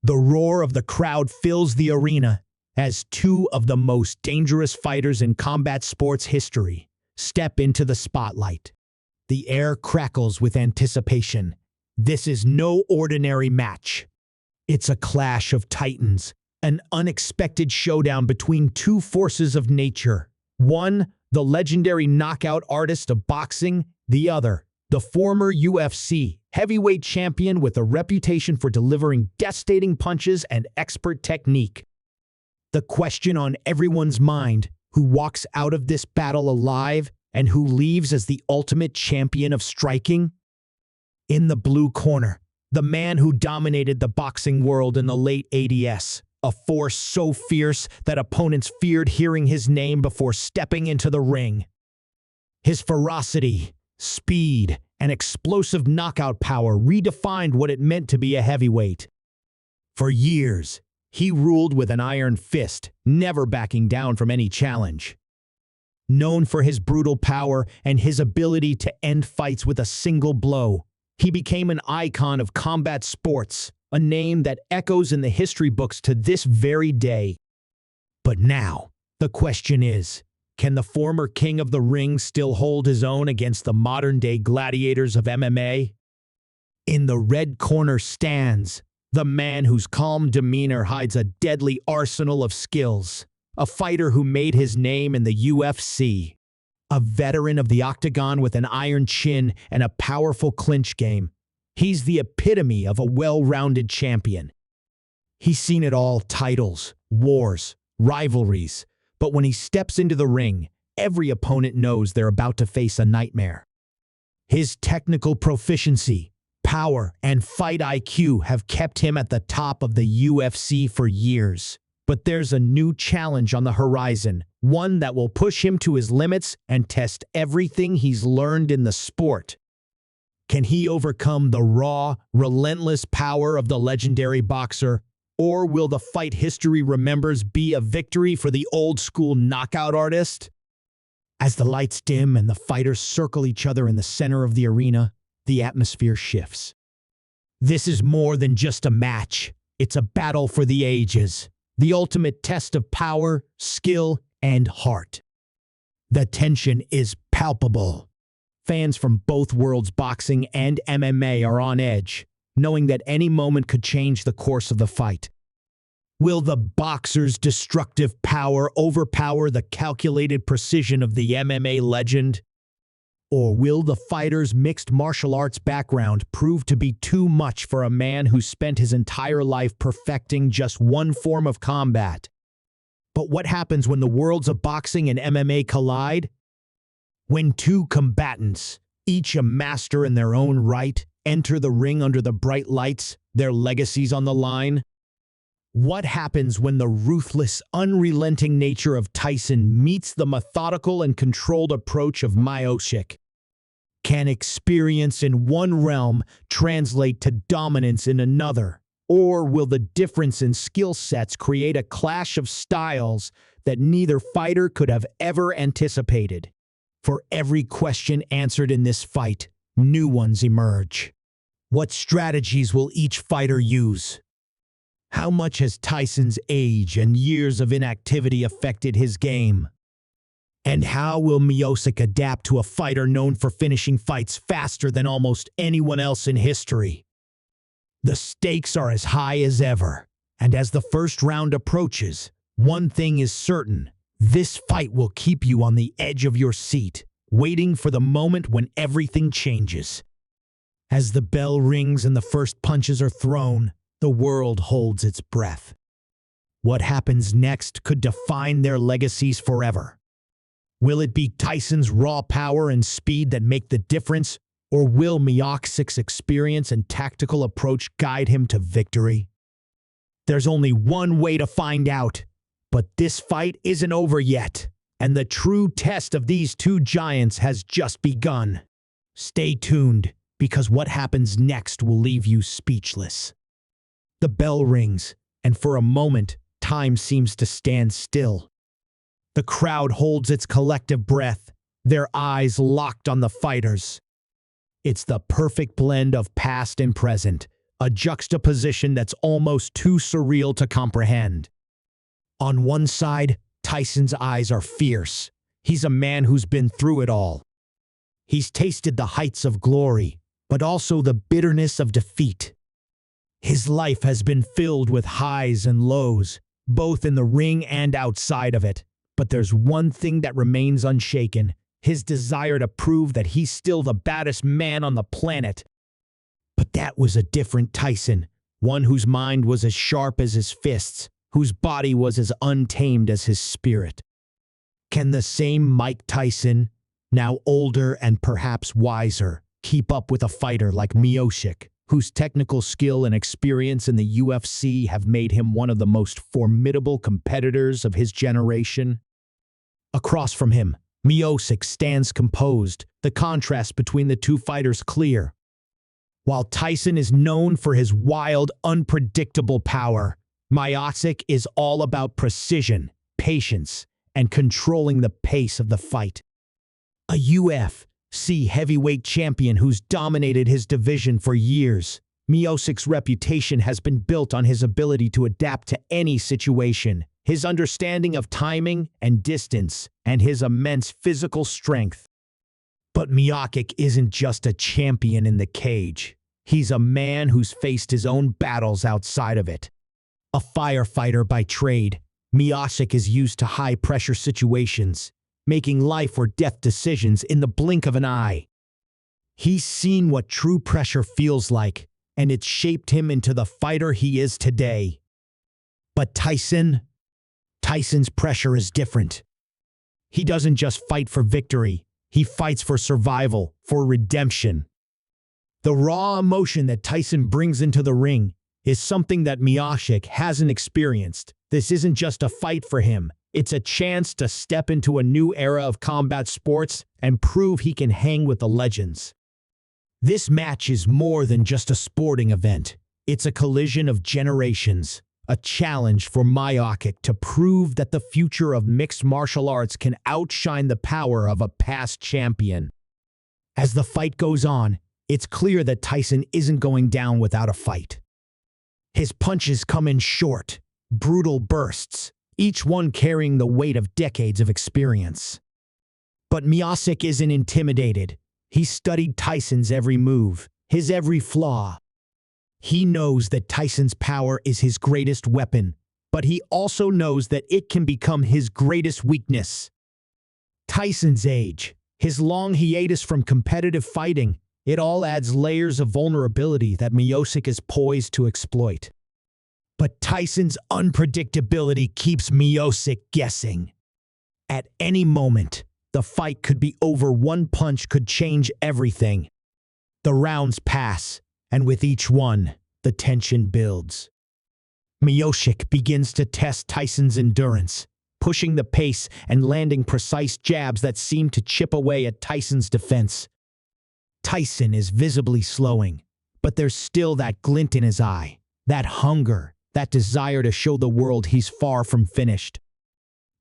The roar of the crowd fills the arena as two of the most dangerous fighters in combat sports history step into the spotlight. The air crackles with anticipation. This is no ordinary match. It's a clash of titans, an unexpected showdown between two forces of nature. One, the legendary knockout artist of boxing; the other, the former UFC heavyweight champion with a reputation for delivering devastating punches and expert technique. The question on everyone's mind: who walks out of this battle alive and who leaves as the ultimate champion of striking? In the blue corner, the man who dominated the boxing world in the late 80s, a force so fierce that opponents feared hearing his name before stepping into the ring. His ferocity, speed, and explosive knockout power redefined what it meant to be a heavyweight. For years, he ruled with an iron fist, never backing down from any challenge. Known for his brutal power and his ability to end fights with a single blow, he became an icon of combat sports, a name that echoes in the history books to this very day. But now, the question is, can the former king of the ring still hold his own against the modern-day gladiators of MMA? In the red corner stands the man whose calm demeanor hides a deadly arsenal of skills, a fighter who made his name in the UFC. A veteran of the octagon with an iron chin and a powerful clinch game, he's the epitome of a well-rounded champion. He's seen it all: titles, wars, rivalries. But when he steps into the ring, every opponent knows they're about to face a nightmare. His technical proficiency, power, and fight IQ have kept him at the top of the UFC for years. But there's a new challenge on the horizon, one that will push him to his limits and test everything he's learned in the sport. Can he overcome the raw, relentless power of the legendary boxer? Or will the fight history remembers be a victory for the old-school knockout artist? As the lights dim and the fighters circle each other in the center of the arena, the atmosphere shifts. This is more than just a match. It's a battle for the ages, the ultimate test of power, skill, and heart. The tension is palpable. Fans from both worlds, boxing and MMA, are on edge, knowing that any moment could change the course of the fight. Will the boxer's destructive power overpower the calculated precision of the MMA legend? Or will the fighter's mixed martial arts background prove to be too much for a man who spent his entire life perfecting just one form of combat? But what happens when the worlds of boxing and MMA collide? When two combatants, each a master in their own right, enter the ring under the bright lights, their legacies on the line? What happens when the ruthless, unrelenting nature of Tyson meets the methodical and controlled approach of Miocic? Can experience in one realm translate to dominance in another? Or will the difference in skill sets create a clash of styles that neither fighter could have ever anticipated? For every question answered in this fight, new ones emerge. What strategies will each fighter use? How much has Tyson's age and years of inactivity affected his game? And how will Miocic adapt to a fighter known for finishing fights faster than almost anyone else in history? The stakes are as high as ever, and as the first round approaches, one thing is certain: this fight will keep you on the edge of your seat, waiting for the moment when everything changes. As the bell rings and the first punches are thrown, the world holds its breath. What happens next could define their legacies forever. Will it be Tyson's raw power and speed that make the difference, or will Miocic's experience and tactical approach guide him to victory? There's only one way to find out, but this fight isn't over yet, and the true test of these two giants has just begun. Stay tuned, because what happens next will leave you speechless. The bell rings, and for a moment, time seems to stand still. The crowd holds its collective breath, their eyes locked on the fighters. It's the perfect blend of past and present, a juxtaposition that's almost too surreal to comprehend. On one side, Tyson's eyes are fierce. He's a man who's been through it all. He's tasted the heights of glory, but also the bitterness of defeat. His life has been filled with highs and lows, both in the ring and outside of it. But there's one thing that remains unshaken: his desire to prove that he's still the baddest man on the planet. But that was a different Tyson, one whose mind was as sharp as his fists, whose body was as untamed as his spirit. Can the same Mike Tyson, now older and perhaps wiser, keep up with a fighter like Miocic, whose technical skill and experience in the UFC have made him one of the most formidable competitors of his generation? Across from him, Miocic stands composed, the contrast between the two fighters clear. While Tyson is known for his wild, unpredictable power, Miocic is all about precision, patience, and controlling the pace of the fight. A UFC heavyweight champion who's dominated his division for years, Miocic's reputation has been built on his ability to adapt to any situation, his understanding of timing and distance, and his immense physical strength. But Miocic isn't just a champion in the cage. He's a man who's faced his own battles outside of it. A firefighter by trade, Miocic is used to high-pressure situations, making life or death decisions in the blink of an eye. He's seen what true pressure feels like, and it's shaped him into the fighter he is today. But Tyson's pressure is different. He doesn't just fight for victory, he fights for survival, for redemption. The raw emotion that Tyson brings into the ring is something that Miocic hasn't experienced. This isn't just a fight for him. It's a chance to step into a new era of combat sports and prove he can hang with the legends. This match is more than just a sporting event. It's a collision of generations, a challenge for Miocic to prove that the future of mixed martial arts can outshine the power of a past champion. As the fight goes on, it's clear that Tyson isn't going down without a fight. His punches come in short, brutal bursts, each one carrying the weight of decades of experience. But Miocic isn't intimidated. He studied Tyson's every move, his every flaw. He knows that Tyson's power is his greatest weapon, but he also knows that it can become his greatest weakness. Tyson's age, his long hiatus from competitive fighting, it all adds layers of vulnerability that Miocic is poised to exploit. But Tyson's unpredictability keeps Miocic guessing. At any moment, the fight could be over. One punch could change everything. The rounds pass, and with each one, the tension builds. Miocic begins to test Tyson's endurance, pushing the pace and landing precise jabs that seem to chip away at Tyson's defense. Tyson is visibly slowing, but there's still that glint in his eye, that hunger, that desire to show the world he's far from finished.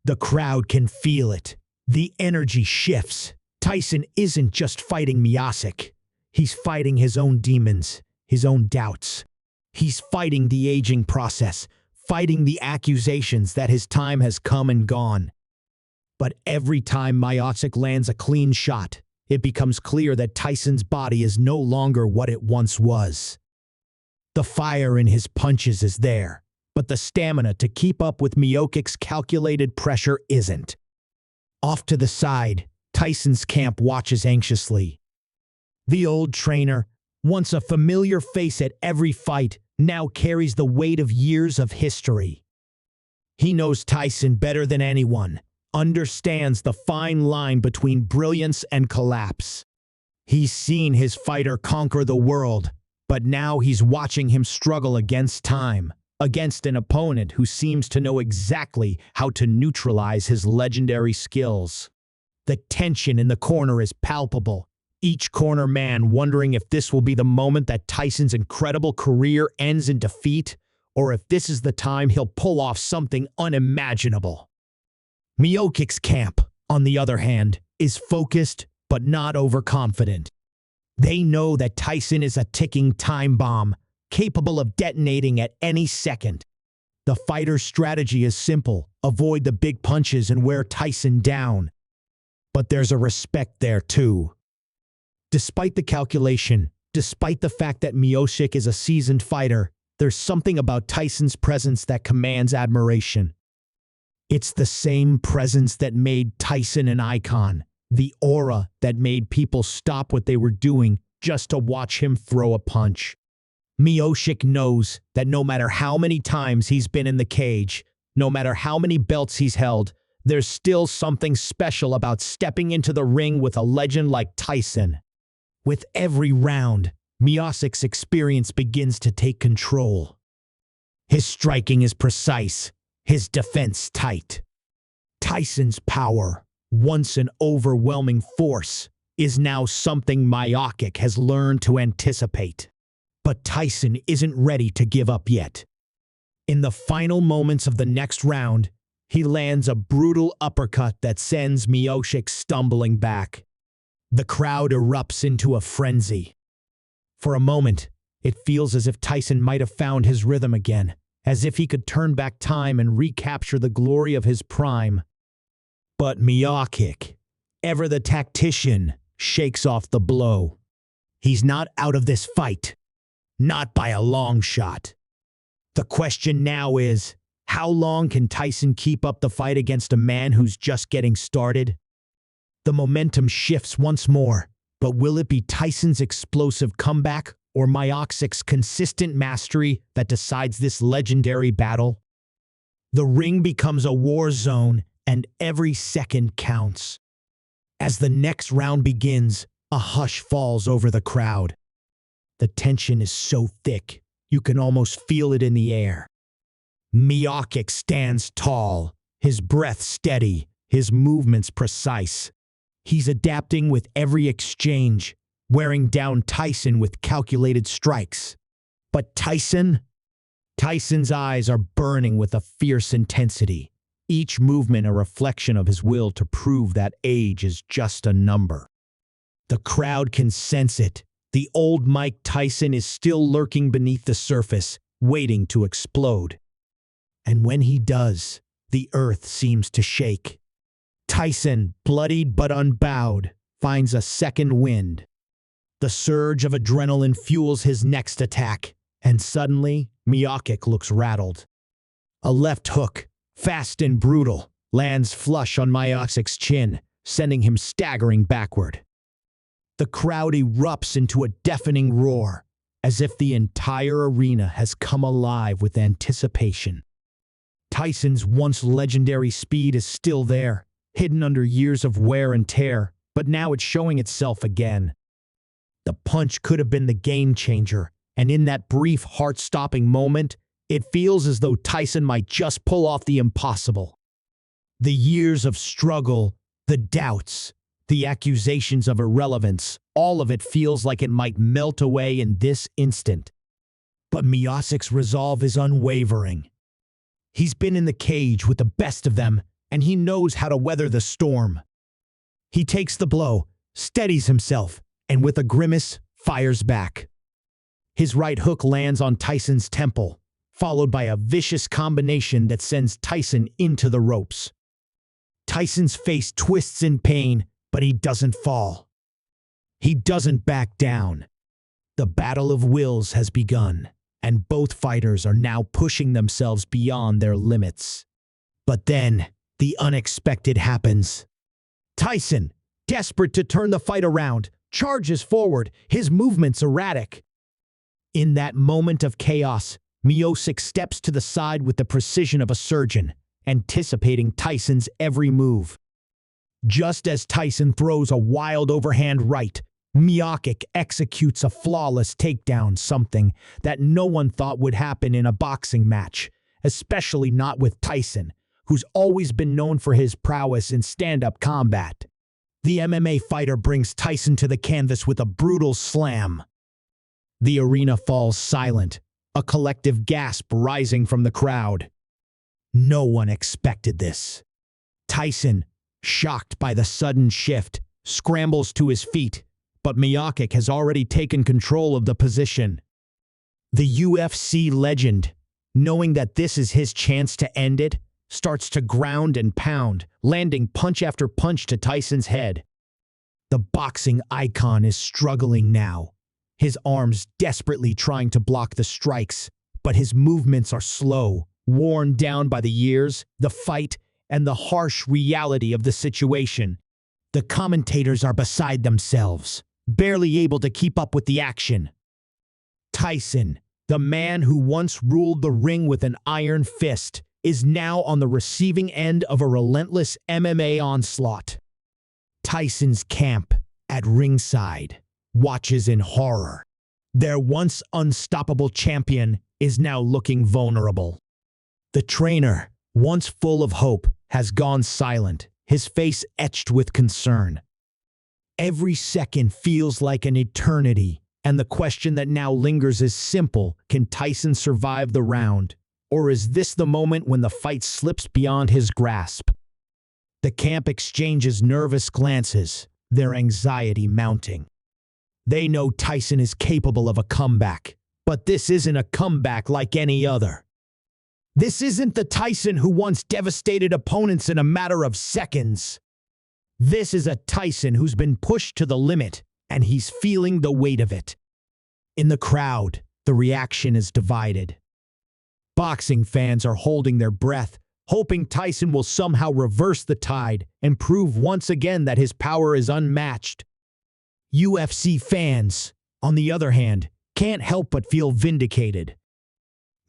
The crowd can feel it. The energy shifts. Tyson isn't just fighting Miocic. He's fighting his own demons, his own doubts. He's fighting the aging process, fighting the accusations that his time has come and gone. But every time Miocic lands a clean shot, it becomes clear that Tyson's body is no longer what it once was. The fire in his punches is there, but the stamina to keep up with Miocic's calculated pressure isn't. Off to the side, Tyson's camp watches anxiously. The old trainer, once a familiar face at every fight, now carries the weight of years of history. He knows Tyson better than anyone, understands the fine line between brilliance and collapse. He's seen his fighter conquer the world, but now he's watching him struggle against time, against an opponent who seems to know exactly how to neutralize his legendary skills. The tension in the corner is palpable, each corner man wondering if this will be the moment that Tyson's incredible career ends in defeat, or if this is the time he'll pull off something unimaginable. Miocic's camp, on the other hand, is focused but not overconfident. They know that Tyson is a ticking time bomb, capable of detonating at any second. The fighter's strategy is simple: avoid the big punches and wear Tyson down. But there's a respect there too. Despite the calculation, despite the fact that Miocic is a seasoned fighter, there's something about Tyson's presence that commands admiration. It's the same presence that made Tyson an icon, the aura that made people stop what they were doing just to watch him throw a punch. Miocic knows that no matter how many times he's been in the cage, no matter how many belts he's held, there's still something special about stepping into the ring with a legend like Tyson. With every round, Miocic's experience begins to take control. His striking is precise, his defense tight. Tyson's power, once an overwhelming force, is now something Miocic has learned to anticipate. But Tyson isn't ready to give up yet. In the final moments of the next round, he lands a brutal uppercut that sends Miocic stumbling back. The crowd erupts into a frenzy. For a moment, it feels as if Tyson might have found his rhythm again, as if he could turn back time and recapture the glory of his prime. But Miocic, ever the tactician, shakes off the blow. He's not out of this fight. Not by a long shot. The question now is, how long can Tyson keep up the fight against a man who's just getting started? The momentum shifts once more, but will it be Tyson's explosive comeback or Miocic's consistent mastery that decides this legendary battle? The ring becomes a war zone, and every second counts. As the next round begins, a hush falls over the crowd. The tension is so thick, you can almost feel it in the air. Miocic stands tall, his breath steady, his movements precise. He's adapting with every exchange, wearing down Tyson with calculated strikes. But Tyson's eyes are burning with a fierce intensity, each movement a reflection of his will to prove that age is just a number. The crowd can sense it. The old Mike Tyson is still lurking beneath the surface, waiting to explode. And when he does, the earth seems to shake. Tyson, bloodied but unbowed, finds a second wind. The surge of adrenaline fuels his next attack, and suddenly, Miocic looks rattled. A left hook, fast and brutal, lands flush on Miocic's chin, sending him staggering backward. The crowd erupts into a deafening roar, as if the entire arena has come alive with anticipation. Tyson's once legendary speed is still there, hidden under years of wear and tear, but now it's showing itself again. The punch could have been the game changer, and in that brief, heart-stopping moment, it feels as though Tyson might just pull off the impossible. The years of struggle, the doubts, the accusations of irrelevance, all of it feels like it might melt away in this instant. But Miocic's resolve is unwavering. He's been in the cage with the best of them, and he knows how to weather the storm. He takes the blow, steadies himself, and with a grimace, fires back. His right hook lands on Tyson's temple, followed by a vicious combination that sends Tyson into the ropes. Tyson's face twists in pain, but he doesn't fall. He doesn't back down. The battle of wills has begun, and both fighters are now pushing themselves beyond their limits. But then, the unexpected happens. Tyson, desperate to turn the fight around, charges forward, his movements erratic. In that moment of chaos, Miocic steps to the side with the precision of a surgeon, anticipating Tyson's every move. Just as Tyson throws a wild overhand right, Miocic executes a flawless takedown, something that no one thought would happen in a boxing match, especially not with Tyson, who's always been known for his prowess in stand-up combat. The MMA fighter brings Tyson to the canvas with a brutal slam. The arena falls silent, a collective gasp rising from the crowd. No one expected this. Tyson, shocked by the sudden shift, scrambles to his feet, but Miocic has already taken control of the position. The UFC legend, knowing that this is his chance to end it, starts to ground and pound, landing punch after punch to Tyson's head. The boxing icon is struggling now, his arms desperately trying to block the strikes, but his movements are slow, worn down by the years, the fight, and the harsh reality of the situation. The commentators are beside themselves, barely able to keep up with the action. Tyson, the man who once ruled the ring with an iron fist, is now on the receiving end of a relentless MMA onslaught. Tyson's camp, at ringside, watches in horror. Their once unstoppable champion is now looking vulnerable. The trainer, once full of hope, has gone silent, his face etched with concern. Every second feels like an eternity, and the question that now lingers is simple: can Tyson survive the round? Or is this the moment when the fight slips beyond his grasp? The camp exchanges nervous glances, their anxiety mounting. They know Tyson is capable of a comeback, but this isn't a comeback like any other. This isn't the Tyson who once devastated opponents in a matter of seconds. This is a Tyson who's been pushed to the limit, and he's feeling the weight of it. In the crowd, the reaction is divided. Boxing fans are holding their breath, hoping Tyson will somehow reverse the tide and prove once again that his power is unmatched. UFC fans, on the other hand, can't help but feel vindicated.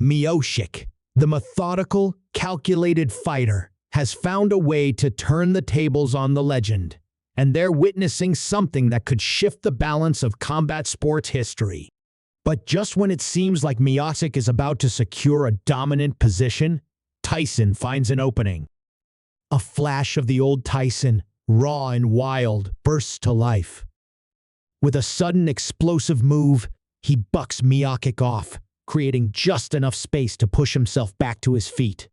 Miocic, the methodical, calculated fighter, has found a way to turn the tables on the legend, and they're witnessing something that could shift the balance of combat sports history. But just when it seems like Miocic is about to secure a dominant position, Tyson finds an opening. A flash of the old Tyson, raw and wild, bursts to life. With a sudden explosive move, he bucks Miocic off, creating just enough space to push himself back to his feet.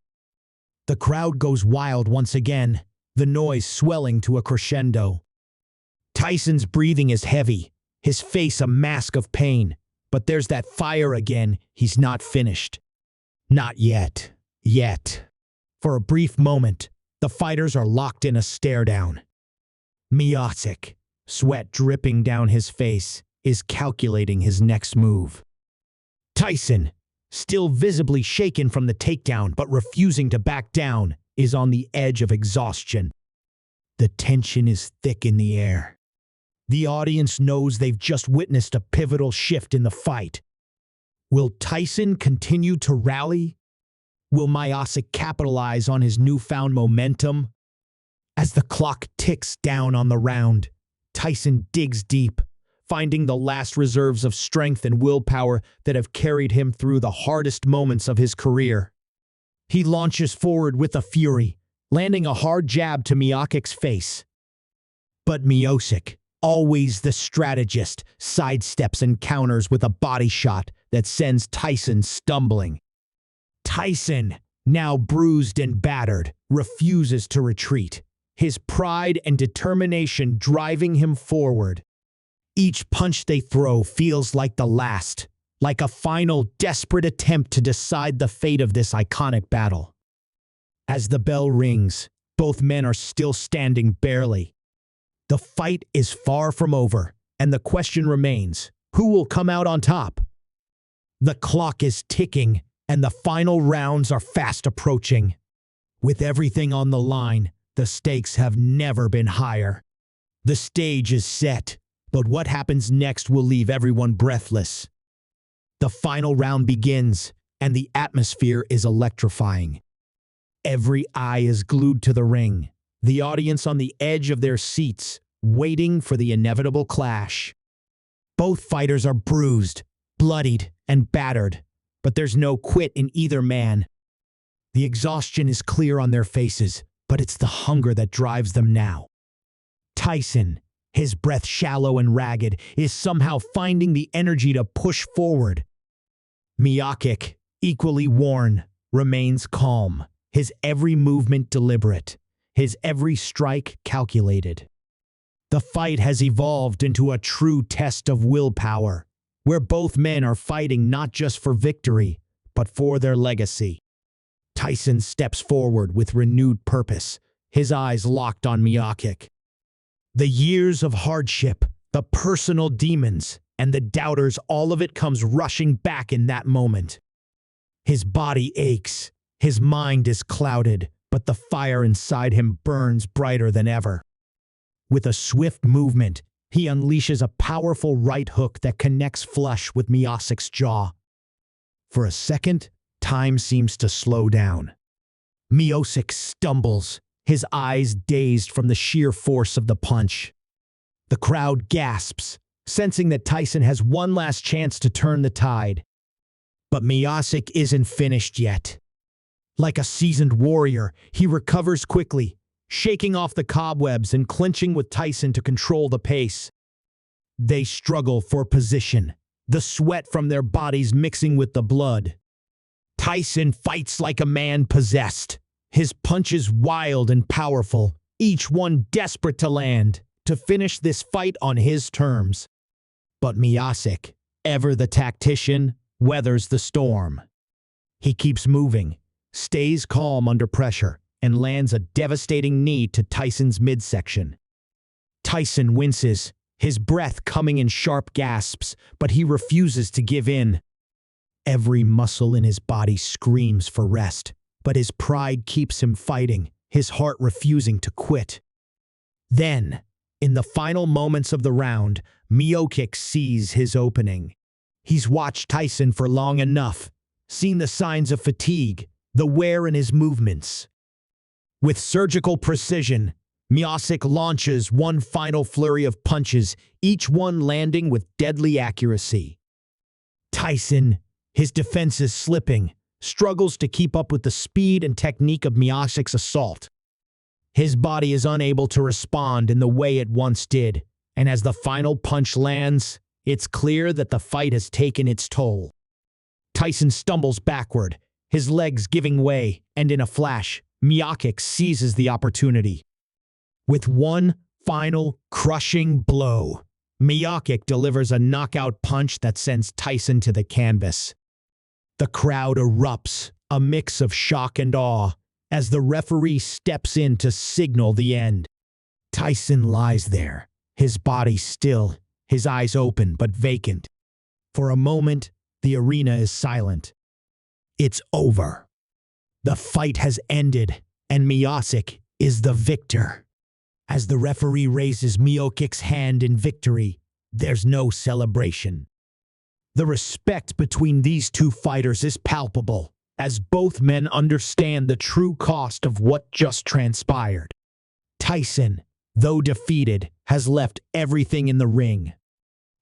The crowd goes wild once again, the noise swelling to a crescendo. Tyson's breathing is heavy, his face a mask of pain, but there's that fire again. He's not finished. Not yet. Yet. For a brief moment, the fighters are locked in a stare-down. Miocic, sweat dripping down his face, is calculating his next move. Tyson, still visibly shaken from the takedown but refusing to back down, is on the edge of exhaustion. The tension is thick in the air. The audience knows they've just witnessed a pivotal shift in the fight. Will Tyson continue to rally? Will Miocic capitalize on his newfound momentum? As the clock ticks down on the round, Tyson digs deep, finding the last reserves of strength and willpower that have carried him through the hardest moments of his career. He launches forward with a fury, landing a hard jab to Miocic's face. But Miocic, always the strategist, sidesteps and counters with a body shot that sends Tyson stumbling. Tyson, now bruised and battered, refuses to retreat, his pride and determination driving him forward. Each punch they throw feels like the last, like a final desperate attempt to decide the fate of this iconic battle. As the bell rings, both men are still standing barely. The fight is far from over, and the question remains, who will come out on top? The clock is ticking, and the final rounds are fast approaching. With everything on the line, the stakes have never been higher. The stage is set, but what happens next will leave everyone breathless. The final round begins, and the atmosphere is electrifying. Every eye is glued to the ring, the audience on the edge of their seats, waiting for the inevitable clash. Both fighters are bruised, bloodied, and battered, but there's no quit in either man. The exhaustion is clear on their faces, but it's the hunger that drives them now. Tyson, his breath shallow and ragged, is somehow finding the energy to push forward. Miocic, equally worn, remains calm, his every movement deliberate, his every strike calculated. The fight has evolved into a true test of willpower, where both men are fighting not just for victory, but for their legacy. Tyson steps forward with renewed purpose, his eyes locked on Miocic. The years of hardship, the personal demons, and the doubters, all of it comes rushing back in that moment. His body aches, his mind is clouded, but the fire inside him burns brighter than ever. With a swift movement, he unleashes a powerful right hook that connects flush with Miocic's jaw. For a second, time seems to slow down. Miocic stumbles, his eyes dazed from the sheer force of the punch. The crowd gasps, sensing that Tyson has one last chance to turn the tide. But Miocic isn't finished yet. Like a seasoned warrior, he recovers quickly, shaking off the cobwebs and clinching with Tyson to control the pace. They struggle for position, the sweat from their bodies mixing with the blood. Tyson fights like a man possessed, his punches wild and powerful, each one desperate to land, to finish this fight on his terms. But Miocic, ever the tactician, weathers the storm. He keeps moving, stays calm under pressure, and lands a devastating knee to Tyson's midsection. Tyson winces, his breath coming in sharp gasps, but he refuses to give in. Every muscle in his body screams for rest, but his pride keeps him fighting, his heart refusing to quit. Then, in the final moments of the round, Miocic sees his opening. He's watched Tyson for long enough, seen the signs of fatigue, the wear in his movements. With surgical precision, Miocic launches one final flurry of punches, each one landing with deadly accuracy. Tyson, his defenses slipping, struggles to keep up with the speed and technique of Miocic's assault. His body is unable to respond in the way it once did, and as the final punch lands, it's clear that the fight has taken its toll. Tyson stumbles backward, his legs giving way, and in a flash, Miocic seizes the opportunity. With one final crushing blow, Miocic delivers a knockout punch that sends Tyson to the canvas. The crowd erupts, a mix of shock and awe, as the referee steps in to signal the end. Tyson lies there, his body still, his eyes open but vacant. For a moment, the arena is silent. It's over. The fight has ended, and Miocic is the victor. As the referee raises Miocic's hand in victory, there's no celebration. The respect between these two fighters is palpable, as both men understand the true cost of what just transpired. Tyson, though defeated, has left everything in the ring.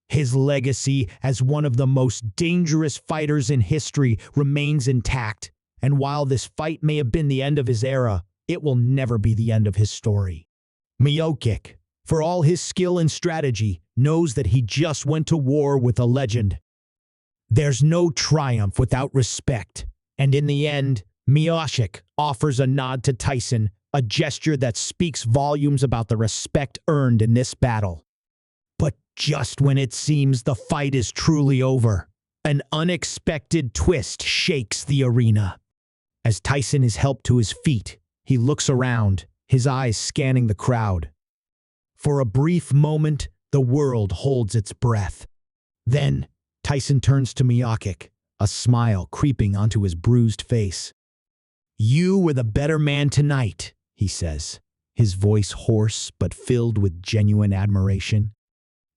His legacy as one of the most dangerous fighters in history remains intact, and while this fight may have been the end of his era, it will never be the end of his story. Miocic, for all his skill and strategy, knows that he just went to war with a legend. There's no triumph without respect, and in the end, Miocic offers a nod to Tyson, a gesture that speaks volumes about the respect earned in this battle. But just when it seems the fight is truly over, an unexpected twist shakes the arena. As Tyson is helped to his feet, he looks around, his eyes scanning the crowd. For a brief moment, the world holds its breath. Then, Tyson turns to Miocic, a smile creeping onto his bruised face. "You were the better man tonight," he says, his voice hoarse but filled with genuine admiration.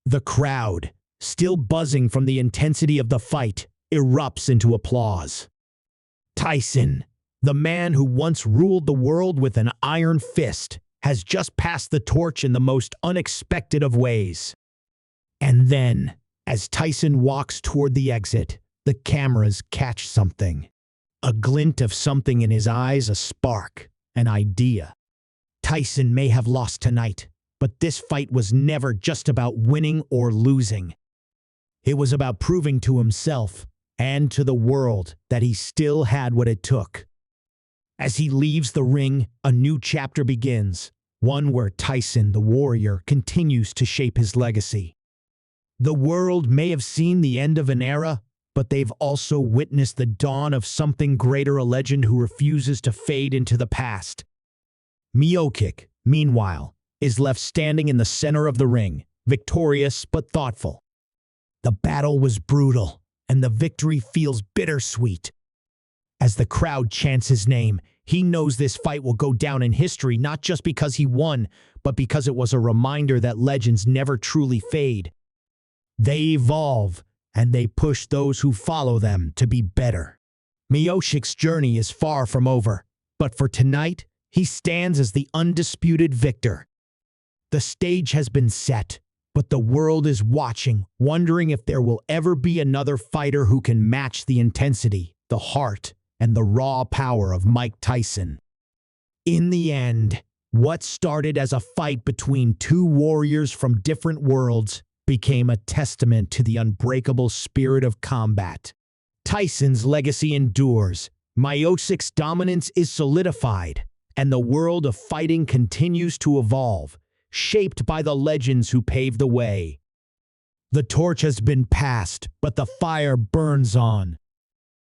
The crowd, still buzzing from the intensity of the fight, erupts into applause. Tyson, the man who once ruled the world with an iron fist, has just passed the torch in the most unexpected of ways. And then, as Tyson walks toward the exit, the cameras catch something. A glint of something in his eyes, a spark, an idea. Tyson may have lost tonight, but this fight was never just about winning or losing. It was about proving to himself and to the world that he still had what it took. As he leaves the ring, a new chapter begins, one where Tyson, the warrior, continues to shape his legacy. The world may have seen the end of an era, but they've also witnessed the dawn of something greater, a legend who refuses to fade into the past. Miocic, meanwhile, is left standing in the center of the ring, victorious but thoughtful. The battle was brutal, and the victory feels bittersweet. As the crowd chants his name, he knows this fight will go down in history not just because he won, but because it was a reminder that legends never truly fade. They evolve, and they push those who follow them to be better. Miocic's journey is far from over, but for tonight, he stands as the undisputed victor. The stage has been set, but the world is watching, wondering if there will ever be another fighter who can match the intensity, the heart, and the raw power of Mike Tyson. In the end, what started as a fight between two warriors from different worlds became a testament to the unbreakable spirit of combat. Tyson's legacy endures, Miocic's dominance is solidified, and the world of fighting continues to evolve, shaped by the legends who paved the way. The torch has been passed, but the fire burns on,